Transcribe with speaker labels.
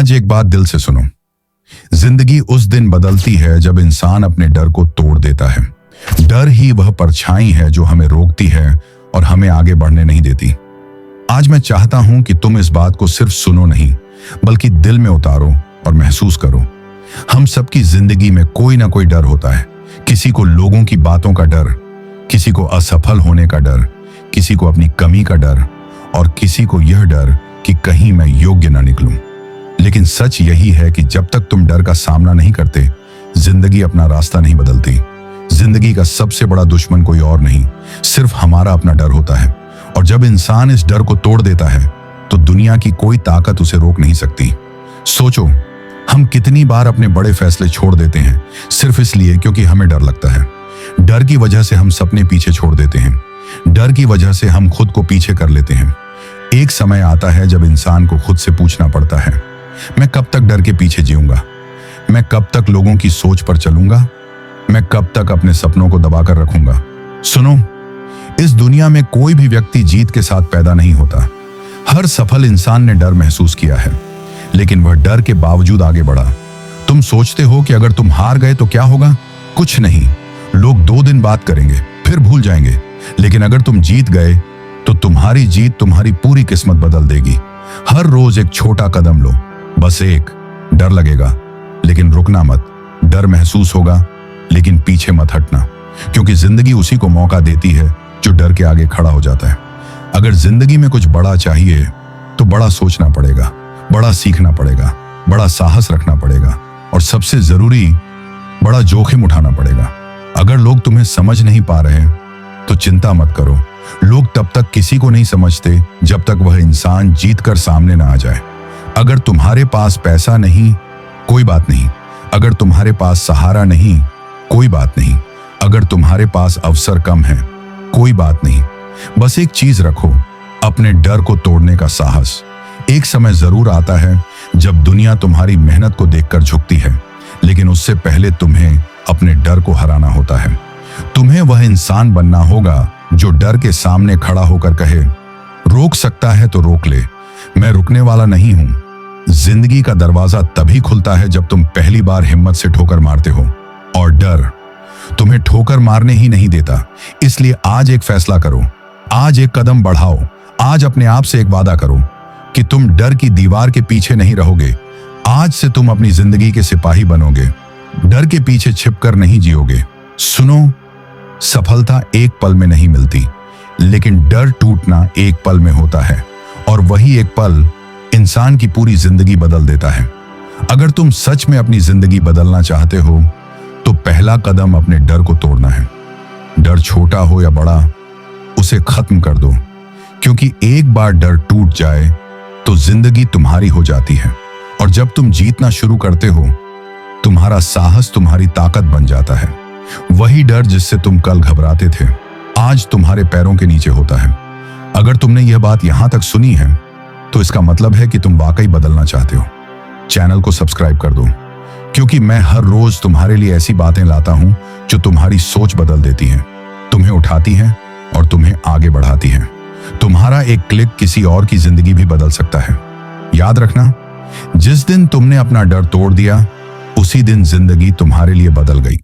Speaker 1: आज एक बात दिल से सुनो। जिंदगी उस दिन बदलती है जब इंसान अपने डर को तोड़ देता है। डर ही वह परछाई है जो हमें रोकती है और हमें आगे बढ़ने नहीं देती। आज मैं चाहता हूं कि तुम इस बात को सिर्फ सुनो नहीं, बल्कि दिल में उतारो और महसूस करो। हम सबकी जिंदगी में कोई ना कोई डर होता है। किसी को लोगों की बातों का डर, किसी को असफल होने का डर, किसी को अपनी कमी का डर और किसी को यह डर कि कहीं मैं योग्य ना निकलूं। लेकिन सच यही है कि जब तक तुम डर का सामना नहीं करते, जिंदगी अपना रास्ता नहीं बदलती। जिंदगी का सबसे बड़ा दुश्मन कोई और नहीं, सिर्फ हमारा अपना डर होता है। और जब इंसान इस डर को तोड़ देता है तो दुनिया की कोई ताकत उसे रोक नहीं सकती। सोचो, हम कितनी बार अपने बड़े फैसले छोड़ देते हैं सिर्फ इसलिए क्योंकि हमें डर लगता है। डर की वजह से हम सपने पीछे छोड़ देते हैं। डर की वजह से हम खुद को पीछे कर लेते हैं। एक समय आता है जब इंसान को खुद से पूछना पड़ता है, मैं कब तक डर के पीछे जीऊंगा? मैं कब तक लोगों की सोच पर चलूंगा? मैं कब तक अपने सपनों को दबाकर रखूंगा? सुनो, इस दुनिया में कोई भी व्यक्ति जीत के साथ पैदा नहीं होता। हर सफल इंसान ने डर महसूस किया है, लेकिन वह डर के बावजूद आगे बढ़ा। तुम सोचते हो कि अगर तुम हार गए तो क्या होगा? कुछ नहीं, लोग 2 दिन बात करेंगे, फिर भूल जाएंगे। लेकिन अगर तुम जीत गए तो तुम्हारी जीत तुम्हारी पूरी किस्मत बदल देगी। हर रोज एक छोटा कदम लो, बस एक। डर लगेगा लेकिन रुकना मत। डर महसूस होगा लेकिन पीछे मत हटना, क्योंकि जिंदगी उसी को मौका देती है जो डर के आगे खड़ा हो जाता है। अगर जिंदगी में कुछ बड़ा चाहिए तो बड़ा सोचना पड़ेगा, बड़ा सीखना पड़ेगा, बड़ा साहस रखना पड़ेगा और सबसे जरूरी, बड़ा जोखिम उठाना पड़ेगा। अगर लोग तुम्हें समझ नहीं पा रहे तो चिंता मत करो। लोग तब तक किसी को नहीं समझते जब तक वह इंसान जीत कर सामने ना आ जाए। अगर तुम्हारे पास पैसा नहीं, कोई बात नहीं। अगर तुम्हारे पास सहारा नहीं, कोई बात नहीं। अगर तुम्हारे पास अवसर कम है, कोई बात नहीं। बस एक चीज रखो, अपने डर को तोड़ने का साहस। एक समय जरूर आता है जब दुनिया तुम्हारी मेहनत को देखकर झुकती है, लेकिन उससे पहले तुम्हें अपने डर को हराना होता है। तुम्हें वह इंसान बनना होगा जो डर के सामने खड़ा होकर कहे, रोक सकता है तो रोक ले, मैं रुकने वाला नहीं हूं। जिंदगी का दरवाजा तभी खुलता है जब तुम पहली बार हिम्मत से ठोकर मारते हो, और डर तुम्हें ठोकर मारने ही नहीं देता। इसलिए आज एक फैसला करो, आज एक कदम बढ़ाओ। आज अपने आप से एक वादा करो कि तुम डर की दीवार के पीछे नहीं रहोगे। आज से तुम अपनी जिंदगी के सिपाही बनोगे, डर के पीछे छिपकर नहीं जियोगे। सुनो, सफलता एक पल में नहीं मिलती, लेकिन डर टूटना एक पल में होता है, और वही एक पल इंसान की पूरी जिंदगी बदल देता है। अगर तुम सच में अपनी जिंदगी बदलना चाहते हो तो पहला कदम अपने डर को तोड़ना है। डर छोटा हो या बड़ा, उसे खत्म कर दो, क्योंकि एक बार डर टूट जाए तो जिंदगी तुम्हारी हो जाती है। और जब तुम जीतना शुरू करते हो, तुम्हारा साहस तुम्हारी ताकत बन जाता है। वही डर जिससे तुम कल घबराते थे, आज तुम्हारे पैरों के नीचे होता है। अगर तुमने यह बात यहां तक सुनी है तो इसका मतलब है कि तुम वाकई बदलना चाहते हो। चैनल को सब्सक्राइब कर दो, क्योंकि मैं हर रोज तुम्हारे लिए ऐसी बातें लाता हूं जो तुम्हारी सोच बदल देती हैं, तुम्हें उठाती हैं और तुम्हें आगे बढ़ाती हैं। तुम्हारा एक क्लिक किसी और की जिंदगी भी बदल सकता है। याद रखना, जिस दिन तुमने अपना डर तोड़ दिया, उसी दिन जिंदगी तुम्हारे लिए बदल गई।